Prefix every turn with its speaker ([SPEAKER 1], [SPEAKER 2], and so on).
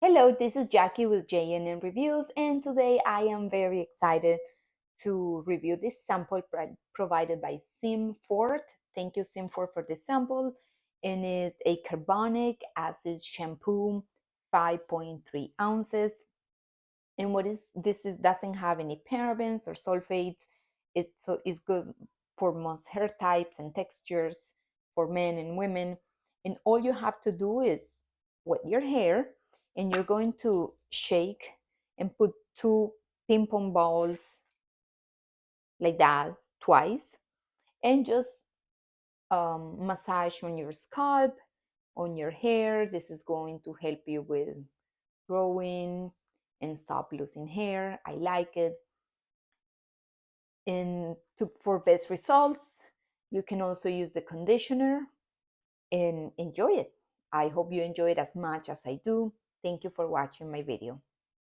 [SPEAKER 1] Hello, this is Jackie with JNN Reviews, and today I am very excited to review this sample provided by Simfort. Thank you, Simfort, for this sample. And it's a carbonic acid shampoo, 5.3 ounces. And what is this is doesn't have any parabens or sulfates. It's good for most hair types and textures for men and women. And all you have to do is wet your hair, and you're going to shake and put two ping pong balls like that twice, and just massage on your scalp, on your hair. This is going to help you with growing and stop losing hair. I like it. And for best results, you can also use the conditioner and enjoy it. I hope you enjoy it as much as I do. Thank you for watching my video.